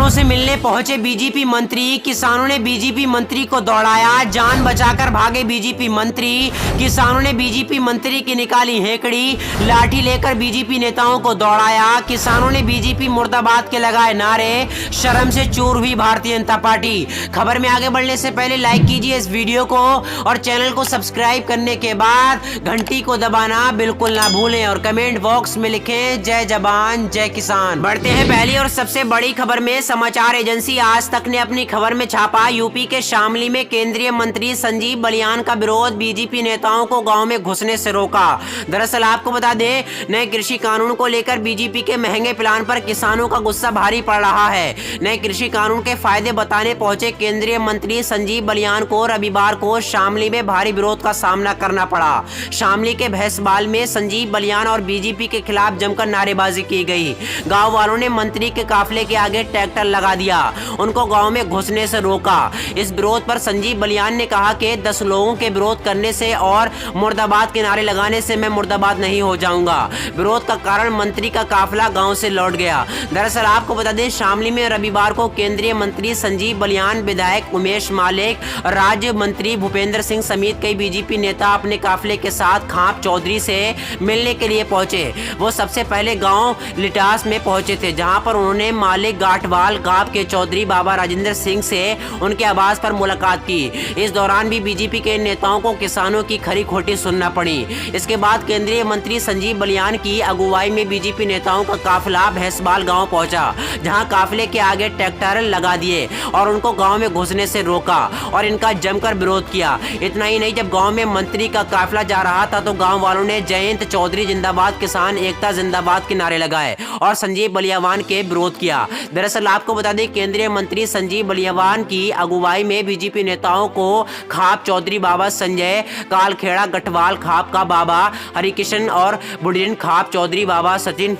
किसानों से मिलने पहुंचे बीजेपी मंत्री। किसानों ने बीजेपी मंत्री को दौड़ाया, जान बचाकर भागे बीजेपी मंत्री। किसानों ने बीजेपी मंत्री की निकाली हेकड़ी, लाठी लेकर बीजेपी नेताओं को दौड़ाया। किसानों ने बीजेपी मुर्दाबाद के लगाए नारे, शर्म से चूर हुई भारतीय जनता पार्टी। खबर में आगे बढ़ने से पहले लाइक कीजिए इस वीडियो को और चैनल को सब्सक्राइब करने के बाद घंटी को दबाना बिल्कुल ना भूलें और कमेंट बॉक्स में लिखें जय जवान जय किसान। बढ़ते हैं पहली और सबसे बड़ी खबर में। समाचार एजेंसी आज तक ने अपनी खबर में छापा, यूपी के शामली में केंद्रीय मंत्री संजीव बलियान का विरोध, बीजेपी नेताओं को गांव में घुसने से रोका। दरअसल आपको बता दें, नए कृषि कानून को लेकर बीजेपी के महंगे प्लान पर किसानों का गुस्सा भारी पड़ रहा है। नए कृषि कानून के फायदे बताने पहुंचे केंद्रीय मंत्री संजीव बलियान को रविवार को शामली में भारी विरोध का सामना करना पड़ा। शामली के भैंसबाल में संजीव बलियान और बीजेपी के खिलाफ जमकर नारेबाजी की गई। गांव वालों ने मंत्री के काफिले के आगे ट्रैक्टर लगा दिया, उनको गांव में घुसने से रोका। इस विरोध पर संजीव बलियान ने कहा कि 10 लोगों के विरोध करने से और मुर्दाबाद के नारे लगाने से मैं मुर्दाबाद नहीं हो जाऊंगा। विरोध का कारण मंत्री का काफिला गांव से लौट गया। दरअसल आपको बता दें, शामली में रविवार को केंद्रीय मंत्री संजीव बलियान, विधायक उमेश मालिक, राज्य मंत्री भूपेंद्र सिंह समेत कई बीजेपी नेता अपने काफिले के साथ खाप चौधरी से मिलने के लिए पहुंचे। वो सबसे पहले गांव लिटास में पहुंचे थे, जहां पर उन्होंने मालिक गाठवाल गांव के चौधरी बाबा राजेंद्र सिंह से उनके आवास पर मुलाकात की। इस दौरान भी बीजेपी के नेताओं को किसानों की खरी खोटी सुनना पड़ी। इसके बाद केंद्रीय मंत्री संजीव बलियान की अगुवाई में बीजेपी नेताओं का काफिला भैंसबाल गांव पहुंचा, जहां काफिले के आगे ट्रैक्टर लगा दिए और उनको गांव में घुसने से रोका और इनका जमकर विरोध किया। इतना ही नहीं, जब गांव में मंत्री का काफिला जा रहा था तो गांव वालों ने जयंत चौधरी जिंदाबाद, किसान एकता जिंदाबाद के नारे लगाए और संजीव बलियान के विरोध किया। दरअसल आपको बता दें, केंद्रीय मंत्री संजीव बलियान की अगुवाई में बीजेपी नेताओं को खाप चौधरी बाबा संजय, कालखेड़ा गठवाल खाप का बाबा हरिकिशन और बुढ़िन खाप चौधरी बाबा सचिन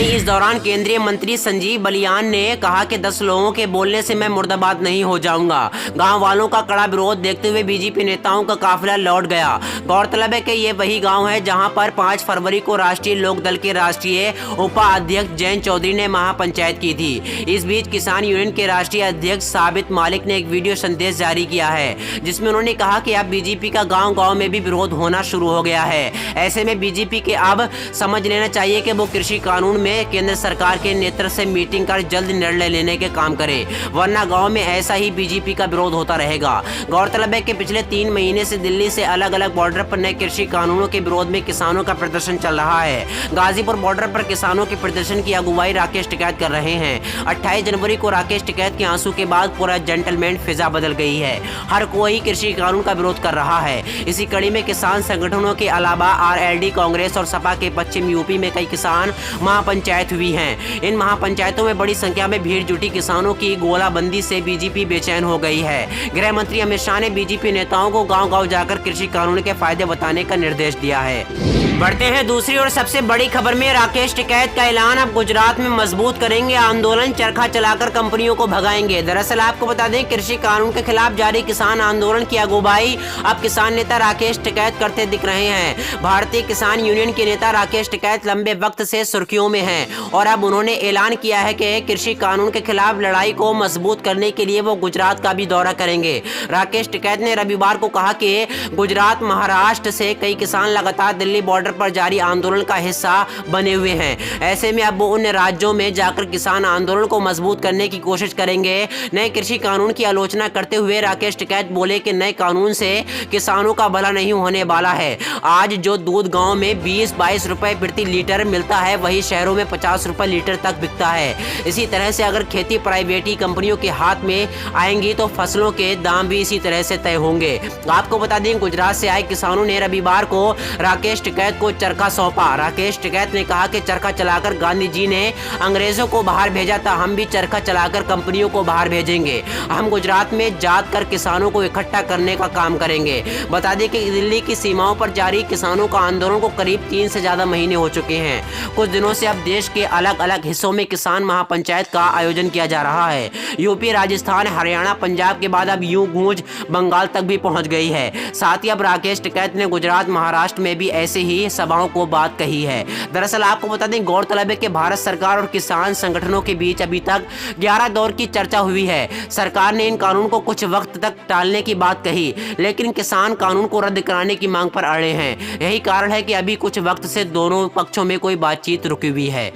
इस दौरान केंद्रीय मंत्री संजीव बलियान ने कहा कि 10 लोगों के बोलने से मैं मुर्दाबाद नहीं हो जाऊंगा। गांव वालों का कड़ा विरोध देखते हुए बीजेपी नेताओं का काफिला लौट गया। गौरतलब है कि ये वही गांव है जहां पर 5 फरवरी को राष्ट्रीय लोक दल के राष्ट्रीय उपाध्यक्ष जयंत चौधरी ने महापंचायत की थी। इस बीच किसान यूनियन के राष्ट्रीय अध्यक्ष साबित मालिक ने एक वीडियो संदेश जारी किया है, जिसमें उन्होंने कहा कि अब बीजेपी का गाँव गाँव में भी विरोध होना शुरू हो गया है। ऐसे में बीजेपी के अब समझ लेना चाहिए कि वो कृषि कानून में केंद्र सरकार के नेतृत्व से मीटिंग कर जल्द निर्णय लेने के काम करे, वरना गांव में ऐसा ही बीजेपी का विरोध होता रहेगा। गौरतलब है कि पिछले 3 महीने से दिल्ली से अलग अलग बॉर्डर पर नए कृषि कानूनों के विरोध में किसानों का प्रदर्शन चल रहा है। गाजीपुर बॉर्डर पर किसानों के प्रदर्शन की अगुवाई राकेश टिकैत कर रहे हैं। 28 जनवरी को राकेश टिकैत के आंसू के बाद पूरा जेंटलमैन फिजा बदल गई है। हर कोई कृषि कानून का विरोध कर रहा है। इसी कड़ी में किसान संगठनों के अलावा आरएलडी, कांग्रेस और सपा के पश्चिम यूपी में कई किसान महापंचायत हुई हैं। इन महापंचायतों में बड़ी संख्या में भीड़ जुटी। किसानों की गोलाबंदी से बीजेपी बेचैन हो गई है। गृह मंत्री अमित शाह ने बीजेपी नेताओं को गांव-गांव जाकर कृषि कानून के फायदे बताने का निर्देश दिया है। बढ़ते हैं दूसरी और सबसे बड़ी खबर में। राकेश टिकैत का ऐलान, अब गुजरात में मजबूत करेंगे आंदोलन, चरखा चलाकर कंपनियों को भगाएंगे। दरअसल आपको बता दें, कृषि कानून के खिलाफ जारी किसान आंदोलन की अगुवाई अब किसान नेता राकेश टिकैत करते दिख रहे हैं। भारतीय किसान यूनियन के नेता राकेश टिकैत लंबे वक्त से सुर्खियों में हैं और अब उन्होंने ऐलान किया है कि कृषि कानून के खिलाफ लड़ाई को मजबूत करने के लिए वो गुजरात का भी दौरा करेंगे। राकेश टिकैत ने रविवार को कहा कि गुजरात, महाराष्ट्र से कई किसान लगातार दिल्ली बॉर्डर पर जारी आंदोलन का हिस्सा बने हुए हैं। ऐसे में अब वो उन राज्यों में जाकर किसान आंदोलन को मजबूत करने की कोशिश करेंगे। नए कृषि कानून की आलोचना करते हुए राकेश टिकैत बोले कि नए कानून से किसानों का भला नहीं होने वाला है। आज जो दूध गांव में 20-22 रुपए प्रति लीटर मिलता है, वही शहरों में 50 रुपए लीटर तक बिकता है। इसी तरह से अगर खेती प्राइवेटी कंपनियों के हाथ में आएंगी तो फसलों के दाम भी इसी तरह से तय होंगे। आपको बता दें, गुजरात से आए किसानों ने रविवार को राकेश टिकैत टिकैत को चरखा सौंपा। राकेश टिकैत ने कहा कि चरखा चलाकर गांधी जी ने अंग्रेजों को बाहर भेजा था, हम भी चरखा चलाकर कंपनियों को बाहर भेजेंगे। हम गुजरात में जात कर किसानों को इकट्ठा करने का काम करेंगे। बता दें कि दिल्ली की सीमाओं पर जारी किसानों का आंदोलन को करीब 3 से ज्यादा महीने हो चुके हैं। कुछ दिनों से अब देश के अलग अलग हिस्सों में किसान महापंचायत का आयोजन किया जा रहा है। यूपी, राजस्थान, हरियाणा, पंजाब के बाद अब यूं गूंज बंगाल तक भी पहुंच गई है। साथ ही अब राकेश टिकैत ने गुजरात, महाराष्ट्र में भी ऐसे ही सभाओं को बात कही है। दरअसल आपको बता दें, गौरतलब है कि भारत सरकार और किसान संगठनों के बीच अभी तक 11 दौर की चर्चा हुई है। सरकार ने इन कानून को कुछ वक्त तक टालने की बात कही, लेकिन किसान कानून को रद्द कराने की मांग पर अड़े हैं। यही कारण है कि अभी कुछ वक्त से दोनों पक्षों में कोई बातचीत रुकी हुई है।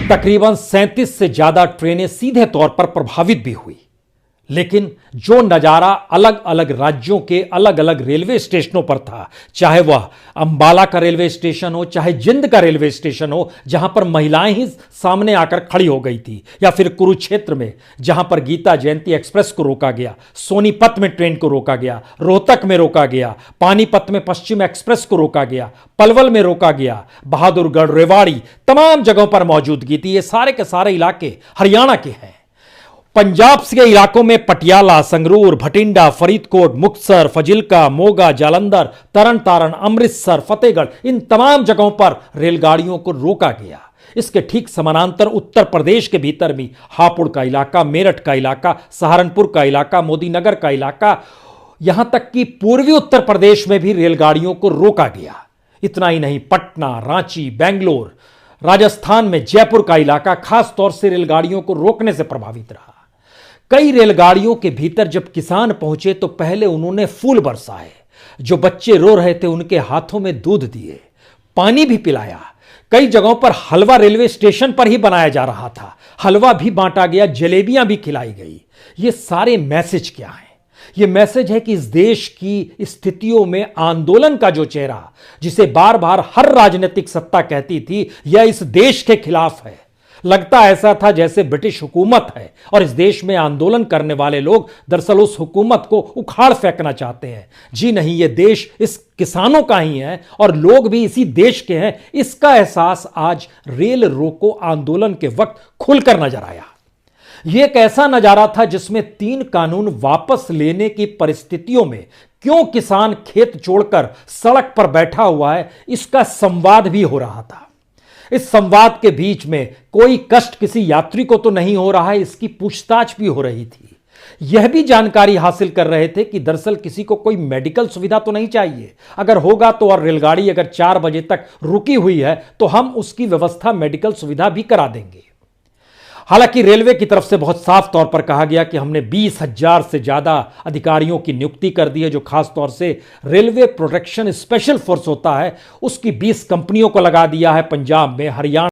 तकरीबन 37 से ज्यादा ट्रेनें सीधे तौर पर प्रभावित भी हुई, लेकिन जो नजारा अलग अलग राज्यों के अलग अलग रेलवे स्टेशनों पर था, चाहे वह अंबाला का रेलवे स्टेशन हो, चाहे जिंद का रेलवे स्टेशन हो जहां पर महिलाएं ही सामने आकर खड़ी हो गई थी, या फिर कुरुक्षेत्र में जहां पर गीता जयंती एक्सप्रेस को रोका गया, सोनीपत में ट्रेन को रोका गया, रोहतक में रोका गया, पानीपत में पश्चिम एक्सप्रेस को रोका गया, पलवल में रोका गया, बहादुरगढ़, रेवाड़ी, तमाम जगहों पर मौजूदगी थी। ये सारे के सारे इलाके हरियाणा के हैं। पंजाब के इलाकों में पटियाला, संगरूर, भटिंडा, फरीदकोट, मुक्तसर, फजिल्का, मोगा, जालंधर, तरन तारण, अमृतसर, फतेहगढ़, इन तमाम जगहों पर रेलगाड़ियों को रोका गया। इसके ठीक समानांतर उत्तर प्रदेश के भीतर भी हापुड़ का इलाका, मेरठ का इलाका, सहारनपुर का इलाका, मोदीनगर का इलाका, यहां तक कि पूर्वी उत्तर प्रदेश में भी रेलगाड़ियों को रोका गया। इतना ही नहीं, पटना, रांची, बेंगलोर, राजस्थान में जयपुर का इलाका खास तौर से रेलगाड़ियों को रोकने से प्रभावित रहा। कई रेलगाड़ियों के भीतर जब किसान पहुंचे तो पहले उन्होंने फूल बरसाए, जो बच्चे रो रहे थे उनके हाथों में दूध दिए, पानी भी पिलाया। कई जगहों पर हलवा रेलवे स्टेशन पर ही बनाया जा रहा था, हलवा भी बांटा गया, जलेबियां भी खिलाई गई। ये सारे मैसेज क्या हैं? ये मैसेज है कि इस देश की स्थितियों में आंदोलन का जो चेहरा, जिसे बार बार हर राजनीतिक सत्ता कहती थी यह इस देश के खिलाफ है, लगता ऐसा था जैसे ब्रिटिश हुकूमत है और इस देश में आंदोलन करने वाले लोग दरअसल उस हुकूमत को उखाड़ फेंकना चाहते हैं। जी नहीं, ये देश इस किसानों का ही है और लोग भी इसी देश के हैं। इसका एहसास आज रेल रोको आंदोलन के वक्त खुलकर नजर आया। यह एक ऐसा नजारा था जिसमें 3 कानून वापस लेने की परिस्थितियों में क्यों किसान खेत छोड़कर सड़क पर बैठा हुआ है, इसका संवाद भी हो रहा था। इस संवाद के बीच में कोई कष्ट किसी यात्री को तो नहीं हो रहा है, इसकी पूछताछ भी हो रही थी। यह भी जानकारी हासिल कर रहे थे कि दरअसल किसी को कोई मेडिकल सुविधा तो नहीं चाहिए, अगर होगा तो, और रेलगाड़ी अगर 4 बजे तक रुकी हुई है तो हम उसकी व्यवस्था मेडिकल सुविधा भी करा देंगे। हालांकि रेलवे की तरफ से बहुत साफ तौर पर कहा गया कि हमने 20,000 से ज्यादा अधिकारियों की नियुक्ति कर दी है, जो खास तौर से रेलवे प्रोटेक्शन स्पेशल फोर्स होता है उसकी 20 कंपनियों को लगा दिया है पंजाब में, हरियाणा